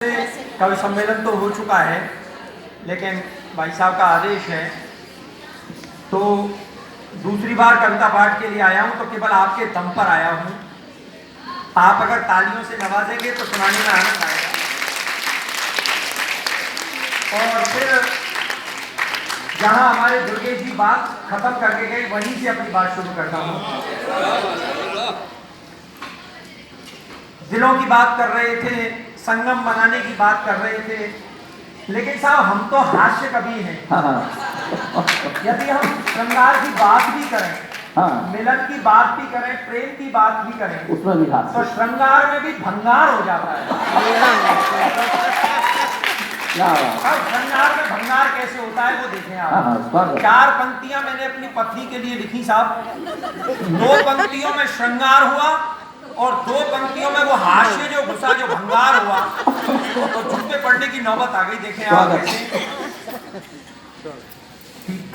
कवि सम्मेलन तो हो चुका है, लेकिन भाई साहब का आदेश है तो दूसरी बार कविता पाठ के लिए आया हूं, तो केवल आपके दम पर आया हूं। आप अगर तालियों से नवाजेंगे तो सुनाने में आनंद आएगा। और फिर जहां हमारे दुर्गेश जी बात खत्म करके गए, वहीं से अपनी बात शुरू करता हूं। जिलों की बात कर रहे थे, संगम बनाने की बात कर रहे थे, लेकिन साहब हम तो हास्य कवि हैं। यदि हम श्रृंगार की बात भी करें, मिलन की बात भी करें, प्रेम की बात भी करें, उसमें भी हास्य, तो श्रृंगार में भी भंगार हो जाता है। श्रृंगार में भंगार कैसे होता है वो देखें आप। 4 पंक्तियां मैंने अपनी पत्नी के लिए लिखी साहब। 2 पंक्तियों में श्रृंगार हुआ और 2 पंक्तियों में वो हास्य जो घुसा, जो भंगार हुआ, तो झुके पड़ने की नौबत आ गई। देखें आप कैसे।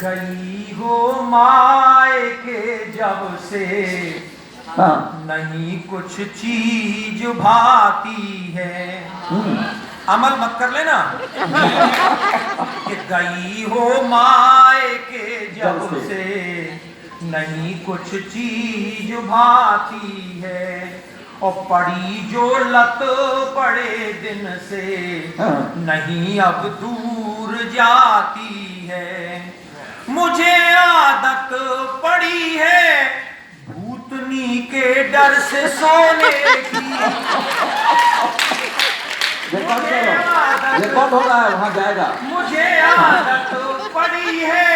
गई हो मायके जब से नहीं कुछ चीज भाती है। अमल मत कर लेना। कि गई हो मायके जब से नहीं कुछ चीज भाती है, और पड़ी जो लत बड़े दिन से नहीं अब दूर जाती है। मुझे आदत पड़ी है भूतनी के डर से सोने की। रिकॉर्ड हो रहा है, वहां जाएगा। मुझे आदत पड़ी है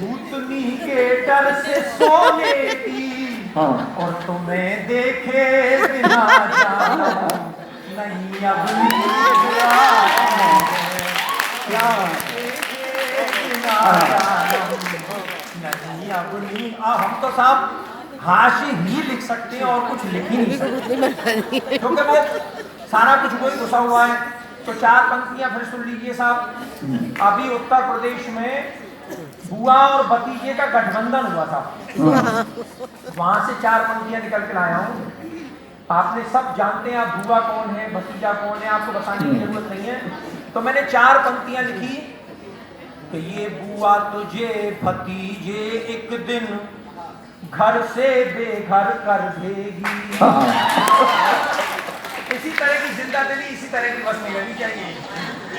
भूतनी के डर से सोने की, और तुम्हें देखे बिना जाना नहीं अब नींद नहीं अब नींद। हम तो साहब हाशी ही लिख सकते हैं और कुछ लिख ही नहीं सकते, क्योंकि वो सारा कुछ वही घुसा हुआ है। तो 4 पंक्तियां फिर सुन लीजिए साहब। अभी उत्तर प्रदेश में बुआ और भतीजे का गठबंधन हुआ था, वहां से 4 पंक्तियां निकल कर आया हूं। आपने सब जानते हैं, आप बुआ कौन है, भतीजा कौन है, आपको बताने की जरूरत नहीं है। तो मैंने 4 पंक्तियां लिखी कि ये बुआ तुझे भतीजे एक दिन घर से बेघर कर देगी। इसी तरह की जिंदा दिली, इसी तरह की बस मिलनी चाहिए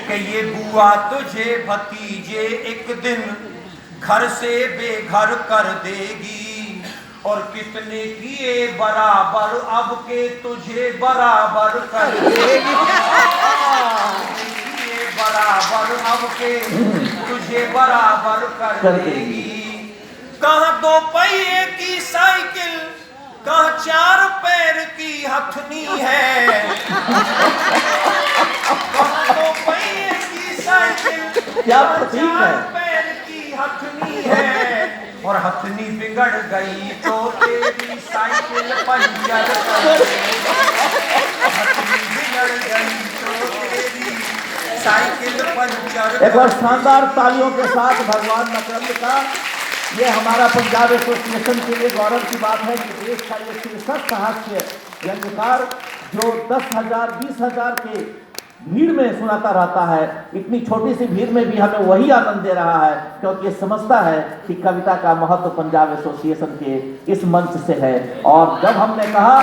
कि ये बुआ तुझे भतीजे एक दिन घर से बेघर कर देगी, और कितने किए बराबर अब के तुझे बराबर कर देगी। किए बराबर अब के तुझे बराबर कर देगी। कहाँ 2 पहिए की साइकिल, कहाँ 4 पैर की हथनी है। कहाँ 2 पहिए की साइकिल, कहाँ 4 पैर की हथनी है, और हथनी बिगड़ गई तो तेरी साइकिल पंचर कर देगी। हथनी बिगड़ गई तो तेरी साइकिल पंचर। एक बार शानदार तालियों के साथ भगवान मकरंद का। ये हमारा पंजाब एसोसिएशन के लिए गौरव की बात है कि देश का ये शीर्षक हास्य व्यंग्यकार जो 10,000 20,000 के भीड़ में सुनाता रहता है, इतनी छोटी सी भीड़ में भी हमें वही आनंद दे रहा है, क्योंकि ये समझता है कि कविता का महत्व पंजाब एसोसिएशन के इस मंच से है। और जब हमने कहा,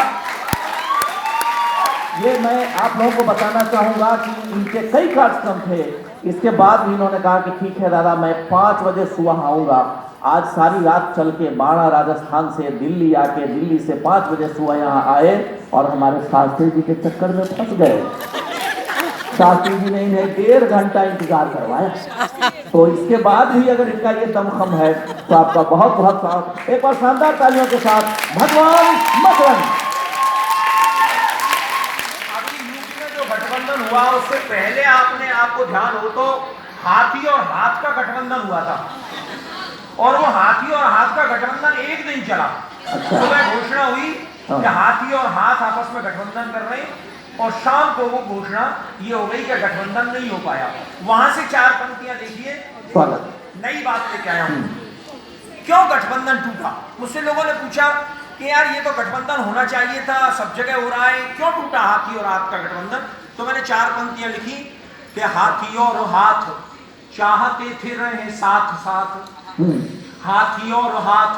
ये मैं आप लोगों को बताना चाहूंगा कि इनके कई कार्यक्रम थे, इसके बाद भी इन्होंने कहा कि ठीक है दादा, मैं 5 बजे सुबह आऊंगा। आज सारी रात चल के बाणा राजस्थान से दिल्ली आके, दिल्ली से 5 बजे सुबह यहाँ आए और हमारे शास्त्री जी के चक्कर में फंस गए। शास्त्री जी ने इन्हें 1.5 घंटा इंतजार करवाया। तो इसके बाद भी अगर इनका ये दमखम है तो आपका बहुत बहुत स्वागत। एक बार शानदार तालियों के साथ भगवान मकरंद। अभी यूपी में जो गठबंधन हुआ, उससे पहले आपको ध्यान हो तो हाथी और हाथ का गठबंधन हुआ था, और वो हाथी और हाथ का गठबंधन एक दिन चला। सुबह घोषणा हुई कि हाथी और हाथ आपस में गठबंधन कर रहे हैं, और शाम को वो घोषणा ये हो गई कि गठबंधन नहीं हो पाया। वहां से 4 पंक्तियां देखिए, नई बात लेके आया हूं। क्यों गठबंधन टूटा? मुझसे लोगों ने पूछा कि यार ये तो गठबंधन होना चाहिए था, सब जगह हो रहा है, क्यों टूटा हाथी और हाथ का गठबंधन। तो मैंने 4 पंक्तियां लिखी कि हाथी और हाथ चाहते थे रहे साथ साथ, हाथी और हाथ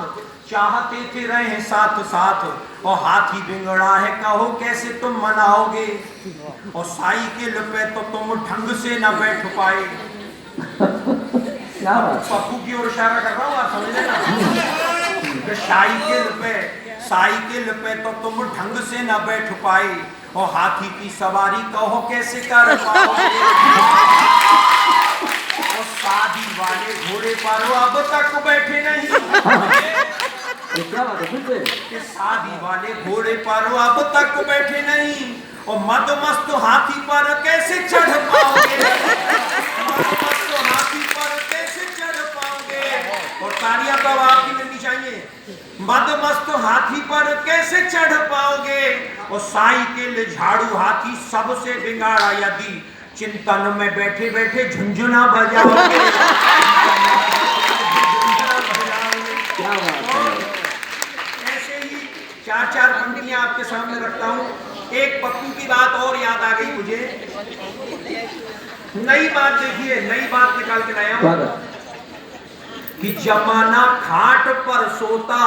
चाहते थे रहे साथ साथ, और हाथी बिगड़ा है कहो कैसे तुम मनाओगे, और साइकिल पे तो तुम ढंग से ना बैठ पाए। क्या बात है? पप्पू की ओर इशारा कर रहा हूँ, आप समझ लेना कि साइकिल पे तो तुम ढंग से ना बैठ पाए, और हाथी की सवारी कहो कैसे कर पाओगे, और शादी वाले घोड़े पर अब तक बैठे नहीं, क्या बात है? फिर से कि शादी वाले घोड़े पर अब तक बैठे नहीं, और मदमस्त हाथी पर कैसे चढ़ पाओगे, मदमस्त हाथी पर कैसे चढ़ पाओगे। और तालियां तो आपकी मिलनी चाहिए। मदमस्त हाथी पर कैसे चढ़ पाओगे, और साइकिल झाड़ू हाथी सबसे बिगाड़ा यदि, चिंतन में बैठे बैठे झुंझुना बजाओगे। क्या बात है? ऐसे ही 4 पंक्तियां आपके सामने रखता हूं। एक पप्पू की बात और याद आ गई मुझे, नई बात देखिए, नई बात निकाल के लाया हूं कि जमाना खाट पर सोता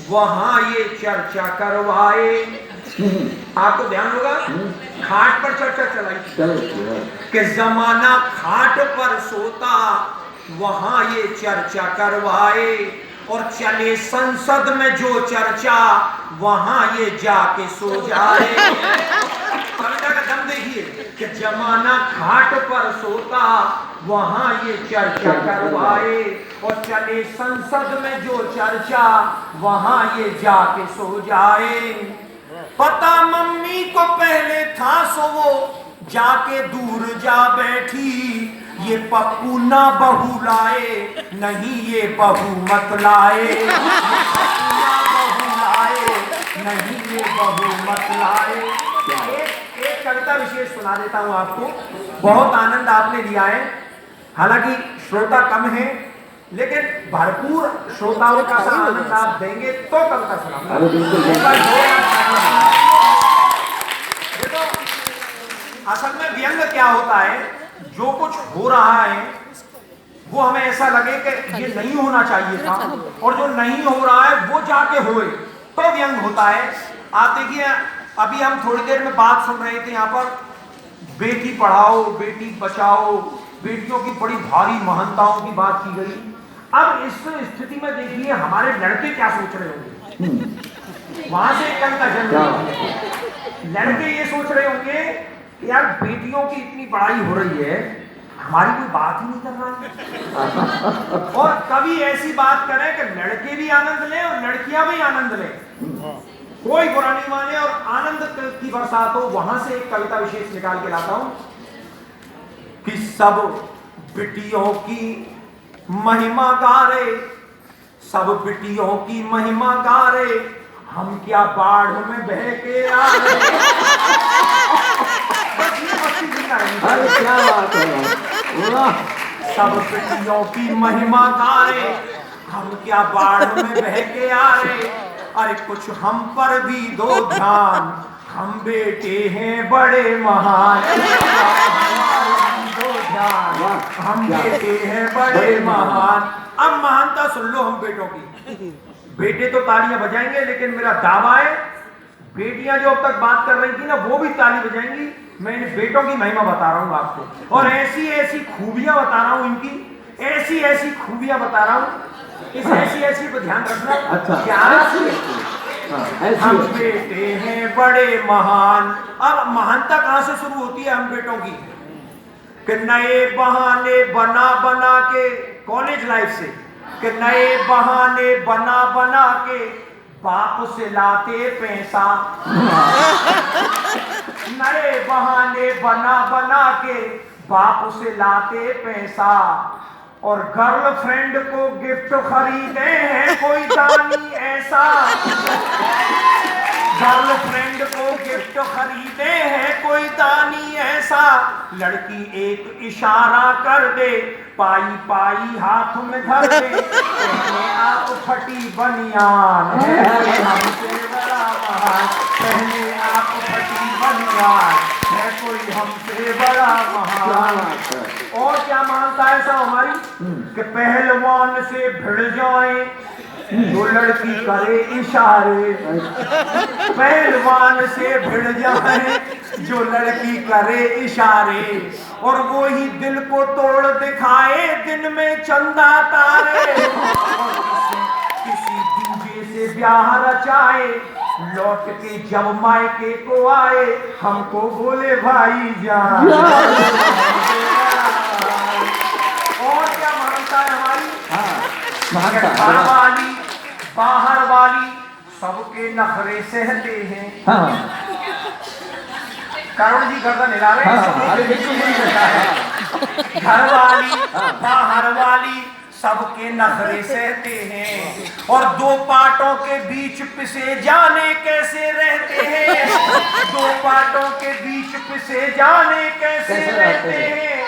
वहां ये चर्चा करवाए। आपको ध्यान होगा, खाट पर चर्चा चलाई कि जमाना खाट पर सोता वहां ये चर्चा करवाए, और चले संसद में जो चर्चा वहां ये जाके सो जाए। कविता का दम देखिए कि जमाना खाट पर सोता वहां ये चर्चा करवाए, और चले संसद में जो चर्चा वहां ये जाके सो जाए। पता मम्मी को पहले था सो वो जाके दूर जा बैठी, ये पप्पू ना बहू लाए, नहीं ये बहू मत लाए, ना बहू लाए, नहीं ये बहू मत लाए। एक कविता विशेष सुना देता हूं आपको, बहुत आनंद आपने लिया है, हालांकि श्रोता कम है, लेकिन भरपूर श्रोताओं का आनंद आप देंगे तो कविता सुनाऊंगा। देखो असल में व्यंग क्या होता है, जो कुछ हो रहा है वो हमें ऐसा लगे कि ये नहीं होना चाहिए था, और जो नहीं हो रहा है वो जाके होए तो व्यंग होता है। आप देखिए अभी हम थोड़ी देर में बात सुन रहे थे यहाँ पर, बेटी पढ़ाओ बेटी बचाओ, बेटियों की बड़ी भारी महानताओं की बात की गई। अब इस स्थिति में देखिए हमारे लड़के क्या सोच रहे होंगे, वहां से एक का जन्म, लड़के ये सोच रहे होंगे यार बेटियों की इतनी पढ़ाई हो रही है, हमारी कोई बात ही नहीं कर रहा है। और कभी ऐसी बात करें कि लड़के भी आनंद लें और लड़कियां भी आनंद लें, कोई बुरा नहीं माने और आनंद की बरसात हो। वहां से एक कविता विशेष निकाल के लाता हूं कि सब बिटियों की महिमा गा रहे, सब बिटियों की महिमा गा रहे, हम क्या बाढ़ में बह के आ रहे। अरे क्या बात है, सब बिटियों की महिमा गा रहे, हम क्या बाढ़ में बह के आ रहे, अरे कुछ हम पर भी दो ध्यान, हम बेटे हैं बड़े महान, दो ध्यान, हम बेटे हैं बड़े महान। अब महानता सुन लो हम बेटों की, बेटे तो तालियां बजाएंगे, लेकिन मेरा दावा है बेटियां जो अब तक बात कर रही थी ना वो भी ताली बजाएंगी। मैं इन बेटों की महिमा बता रहा हूं आपको, और ऐसी ऐसी खूबियां बता रहा हूं इनकी, ऐसी ऐसी खूबियां बता रहा हूं, इस ऐसी ऐसी पर ध्यान रखना। अच्छा, क्या हम बेटे हैं बड़े महान। अब महानता कहां से शुरू होती है हम बेटों की, कि नए बहाने बना बना के, कॉलेज लाइफ से, कि नए बहाने बना बना के बाप से लाते पैसा, नए बहाने बना बना के बाप से लाते पैसा, और गर्लफ्रेंड को गिफ्ट खरीदे हैं कोई दानी ऐसा, गर्लफ्रेंड को गिफ्ट खरीदे हैं कोई दानी ऐसा। ऐसा लड़की एक इशारा कर दे, पाई पाई हाथ में धर दे, पहने आप फटी बनियान है कोई हमसे बड़ा महान, पहने आप फटी बनियान है कोई हमसे बड़ा महान। और क्या मानता है ऐसा हमारी कि पहलवान से भिड़ जाए जो लड़की करे इशारे, पहलवान से भिड़ जाए जो लड़की करे इशारे, और वो ही दिल को तोड़ दिखाए दिन में चंदा तारे, और किसी दूजे से ब्याह रचाए, लौट के जब मायके को आए हमको बोले भाई जान। और क्या मानता है हमारी घर वाली बाहर वाली सबके नखरे सहते हैं। करुण जी गर्दन हिला रहे हैं। घर वाली बाहर वाली सबके नखरे सहते हैं, और दो पाटों के बीच पिसे जाने कैसे रहते हैं, दो पाटों के बीच पिसे जाने कैसे रहते हैं।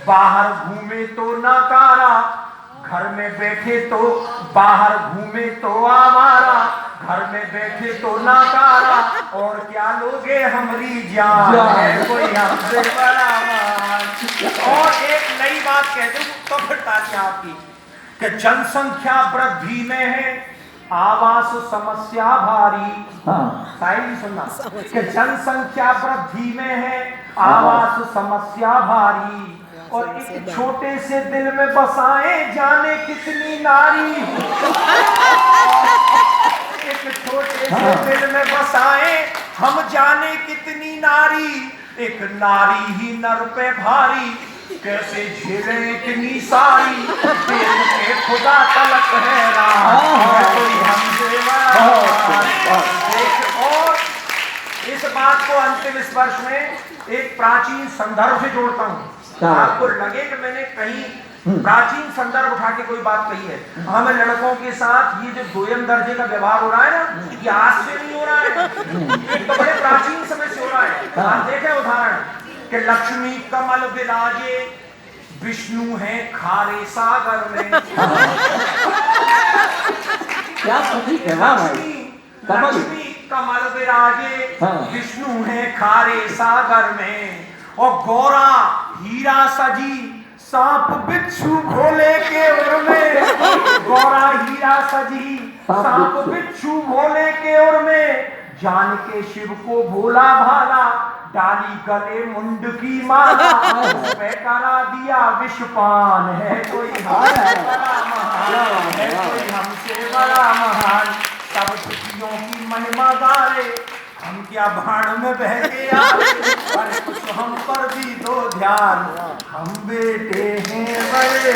बाहर घूमे तो नाकारा, घर में बैठे तो बाहर घूमे तो आवारा, घर में बैठे तो नाकारा, और क्या लोगे हमारी जान है कोई हमसे बड़ा मान। और एक नई बात कह दूं तो फिर ताकि आपकी कि जनसंख्या वृद्धि में है आवास समस्या भारी। शायरी सुनना कि जनसंख्या वृद्धि में है आवास समस्या भारी, और एक छोटे से दिल में बसाए जाने कितनी नारी, एक छोटे से दिल में बसाए हम जाने कितनी नारी, एक नारी ही नर पे भारी कैसे झेले इतनी सारी, देख के खुदा तलक है कोई हमसे बड़ा। और इस बात को अंतिम स्पर्श में एक प्राचीन संदर्भ से जोड़ता हूँ। आपको लगे कि मैंने कहीं प्राचीन संदर्भ उठा के कोई बात कही है। हमें लड़कों के साथ ये जो दोयम दर्जे का व्यवहार हो रहा है ना, ये आज से नहीं हो रहा है, तो बड़े प्राचीन समय से हो रहा है। आप देखें उदाहरण कि लक्ष्मी कमल विराजे विष्णु है खारे सागर में। क्या प्रतीक है भाई? लक्ष्मी कमल विराजे विष्णु है खारे सागर में, और गोरा हीरा सजी सांप बिच्छू भोले के उर में, गोरा हीरा सजी सांप बिच्छू भोले के उर में, जान के शिव को भोला भाला डाली गले मुंड की माला, पे करा दिया विषपान है कोई हमसे बड़ा महान, है कोई हमसे बड़ा महान। सब दुखियों की महिमा गारे हम क्या भाड़ में बह के आए, पर कुछ हम पर भी दो ध्यान, हम बेटे हैं बड़े।